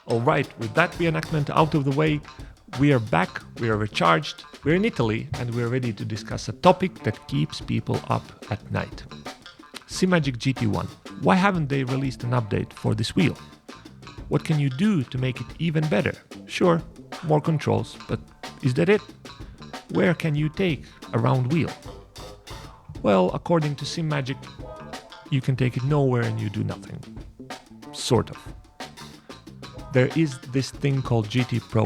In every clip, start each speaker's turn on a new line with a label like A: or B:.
A: Alright, with that reenactment out of the way, we are back, we are recharged, we're in Italy, and we're ready to discuss a topic that keeps people up at night. Simagic GT1. Why haven't they released an update for this wheel? What can you do to make it even better? Sure, more controls, but is that it? Where can you take a round wheel? Well, according to Simagic, you can take it nowhere and you do nothing. Sort of. There is this thing called GT Pro,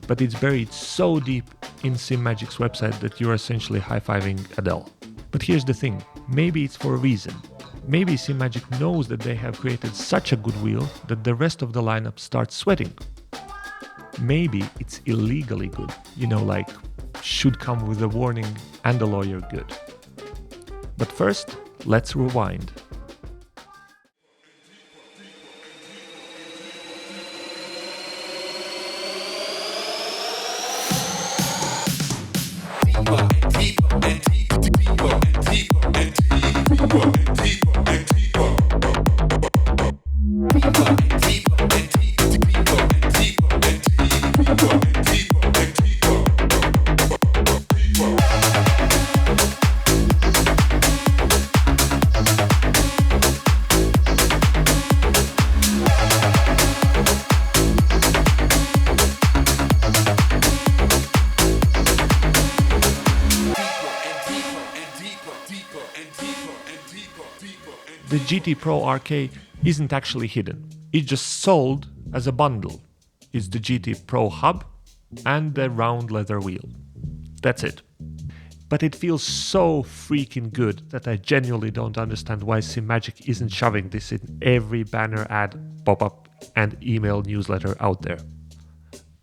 A: but it's buried so deep in Simagic's website that you're essentially high-fiving Adele. But here's the thing, maybe it's for a reason. Maybe Simagic knows that they have created such a good wheel that the rest of the lineup starts sweating. Maybe it's illegally good, like should come with a warning and a lawyer good. But first, let's rewind. The GT Pro RK isn't actually hidden. It's just sold as a bundle. It's the GT Pro hub and the round leather wheel. That's it. But it feels so freaking good that I genuinely don't understand why Simagic isn't shoving this in every banner ad, pop-up and email newsletter out there.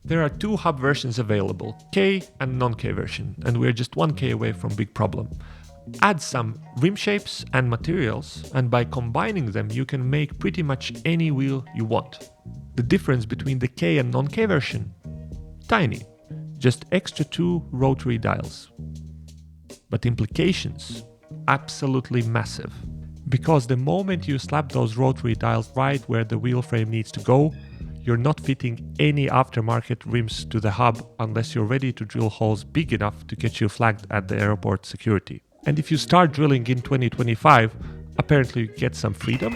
A: There are two hub versions available, K and non-K version, and we're just 1K away from big problem. Add some rim shapes and materials, and by combining them you can make pretty much any wheel you want. The difference between the K and non-K version? Tiny, just extra 2 rotary dials. But implications? Absolutely massive. Because the moment you slap those rotary dials right where the wheel frame needs to go, you're not fitting any aftermarket rims to the hub unless you're ready to drill holes big enough to get you flagged at the airport security. And if you start drilling in 2025, apparently you get some freedom.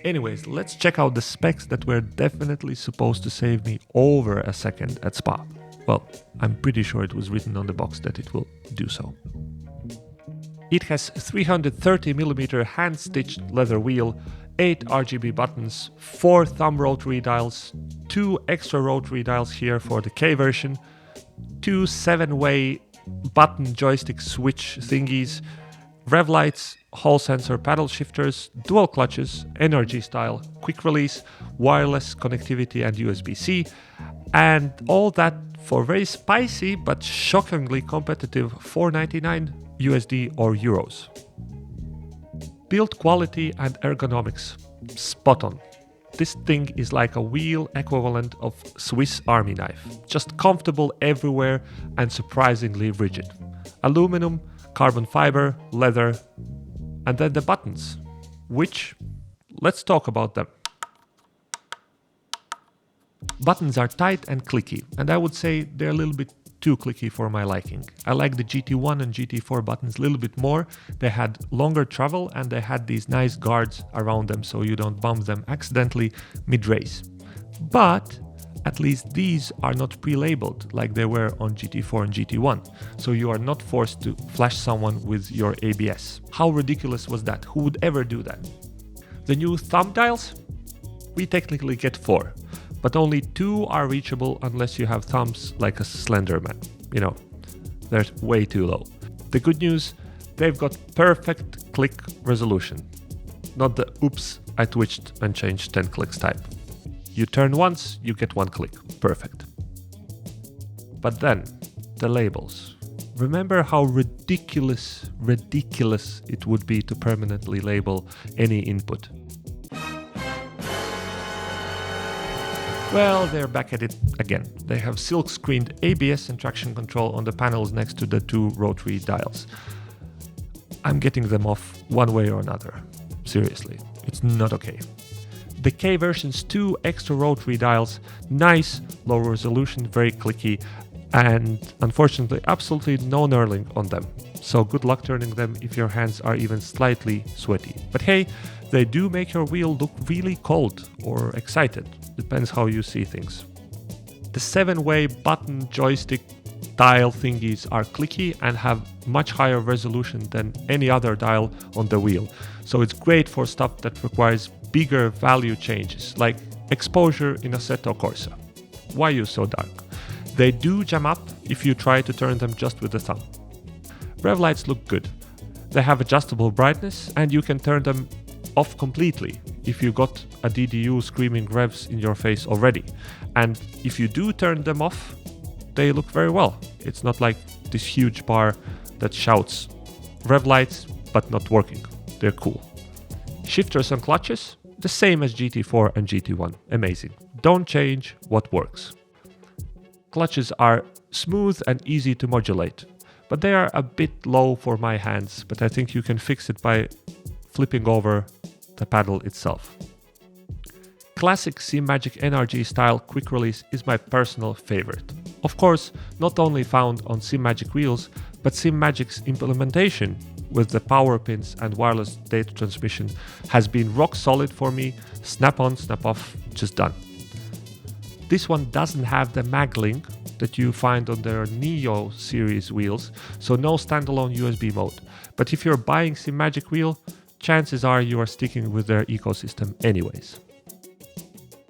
A: Anyways, let's check out the specs that were definitely supposed to save me over a second at Spa. Well, I'm pretty sure it was written on the box that it will do so. It has 330mm hand-stitched leather wheel, 8 RGB buttons, 4 thumb rotary dials, 2 extra rotary dials here for the K version, 2 7-way button joystick switch thingies, rev lights, hall sensor paddle shifters, dual clutches, NRG style, quick release, wireless connectivity and USB-C, and all that for very spicy but shockingly competitive $499 USD or euros. Build quality and ergonomics, spot on. This thing is like a wheel equivalent of Swiss Army knife, just comfortable everywhere and surprisingly rigid. Aluminum, carbon fiber, leather, and then the buttons, which, let's talk about them. Buttons are tight and clicky, and I would say they're a little bit too clicky for my liking. I like the GT1 and GT4 buttons a little bit more. They had longer travel and they had these nice guards around them so you don't bump them accidentally mid-race. But at least these are not pre-labeled like they were on GT4 and GT1, so you are not forced to flash someone with your ABS. How ridiculous was that? Who would ever do that? The new thumb dials? We technically get 4. But only 2 are reachable unless you have thumbs like a slender man. They're way too low. The good news, they've got perfect click resolution. Not the oops, I twitched and changed 10 clicks type. You turn once, you get 1 click. Perfect. But then, the labels. Remember how ridiculous it would be to permanently label any input. Well, they're back at it again. They have silk-screened ABS and traction control on the panels next to the 2 rotary dials. I'm getting them off one way or another. Seriously, it's not okay. The K version's 2 extra rotary dials, nice, low resolution, very clicky, and unfortunately absolutely no knurling on them. So good luck turning them if your hands are even slightly sweaty. But hey, they do make your wheel look really cold or excited, depends how you see things. The 7-way button joystick dial thingies are clicky and have much higher resolution than any other dial on the wheel. So it's great for stuff that requires bigger value changes, like exposure in Assetto Corsa. Why use so dark? They do jam up if you try to turn them just with the thumb. Rev lights look good. They have adjustable brightness and you can turn them off completely if you got a DDU screaming revs in your face already. And if you do turn them off, they look very well. It's not like this huge bar that shouts rev lights but not working. They're cool. Shifters and clutches, the same as GT4 and GT1. Amazing. Don't change what works. Clutches are smooth and easy to modulate, but they are a bit low for my hands, but I think you can fix it by flipping over the paddle itself. Classic Simagic NRG style quick release is my personal favorite. Of course, not only found on Simagic wheels, but Simagic's implementation with the power pins and wireless data transmission has been rock solid for me. Snap on, snap off, just done. This one doesn't have the mag link that you find on their Neo series wheels, so no standalone USB mode. But if you're buying Simagic wheel, chances are you are sticking with their ecosystem anyways.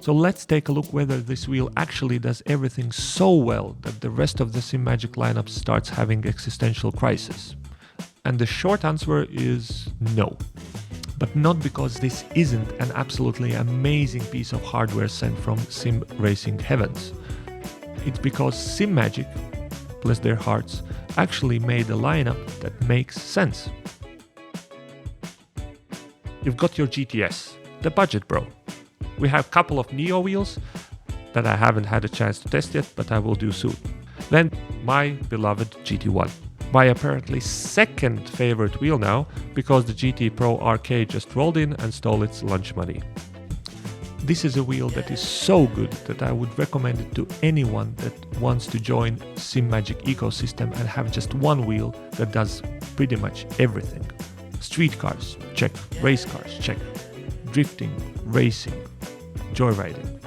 A: So let's take a look whether this wheel actually does everything so well that the rest of the Simagic lineup starts having existential crisis. And the short answer is no. But not because this isn't an absolutely amazing piece of hardware sent from sim racing heavens. It's because Simagic, bless their hearts, actually made a lineup that makes sense. You've got your GTS, the budget bro. We have a couple of Neo wheels that I haven't had a chance to test yet, but I will do soon. Then my beloved GT1. My apparently second favorite wheel now, because the GT Pro RK just rolled in and stole its lunch money. This is a wheel that is so good that I would recommend it to anyone that wants to join Simagic ecosystem and have just one wheel that does pretty much everything. Street cars, check. Race cars, check. Drifting, racing, joyriding.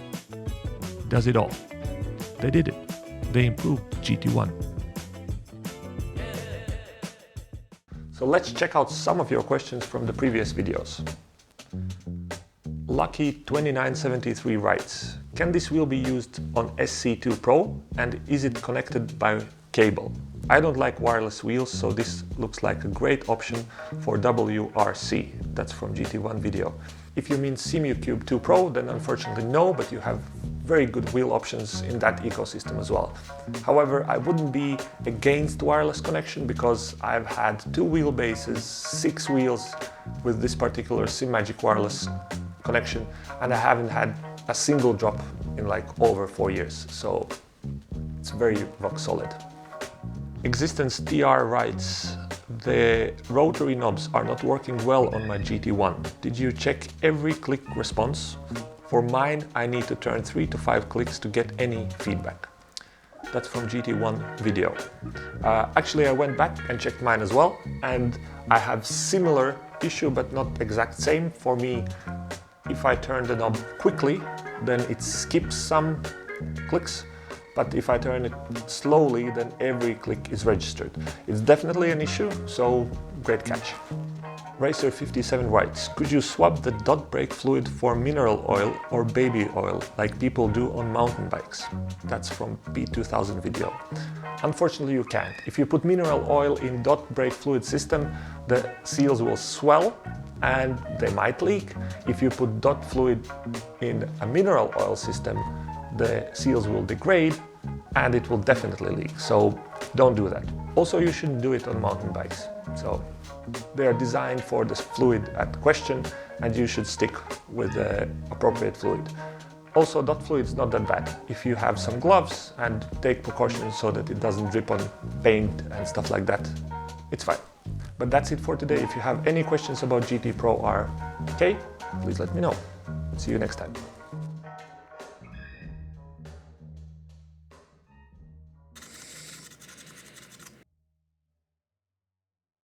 A: Does it all. They did it. They improved GT1. So let's check out some of your questions from the previous videos. Lucky2973 writes, can this wheel be used on SC2 Pro and is it connected by cable? I don't like wireless wheels, so this looks like a great option for WRC. That's from GT1 video. If you mean Simagic 2 Pro, then unfortunately no, but you have very good wheel options in that ecosystem as well. However, I wouldn't be against wireless connection because I've had 2 wheelbases, 6 wheels with this particular Simagic wireless connection, and I haven't had a single drop in like over 4 years, so it's very rock solid. Existence TR writes, the rotary knobs are not working well on my GT1. Did you check every click response? For mine, I need to turn 3 to 5 clicks to get any feedback. That's from GT1 video. Actually, I went back and checked mine as well, and I have similar issue, but not exact same. For me, if I turn the knob quickly, then it skips some clicks. But if I turn it slowly, then every click is registered. It's definitely an issue, so great catch. Racer57 writes, could you swap the dot brake fluid for mineral oil or baby oil like people do on mountain bikes? That's from P2000 video. Unfortunately you can't. If you put mineral oil in dot brake fluid system, the seals will swell and they might leak. If you put dot fluid in a mineral oil system, the seals will degrade and it will definitely leak, so don't do that. Also, you shouldn't do it on mountain bikes. So they are designed for this fluid at question and you should stick with the appropriate fluid. Also, dot fluid is not that bad. If you have some gloves and take precautions so that it doesn't drip on paint and stuff like that, it's fine. But that's it for today. If you have any questions about GT Pro RK, please let me know. See you next time.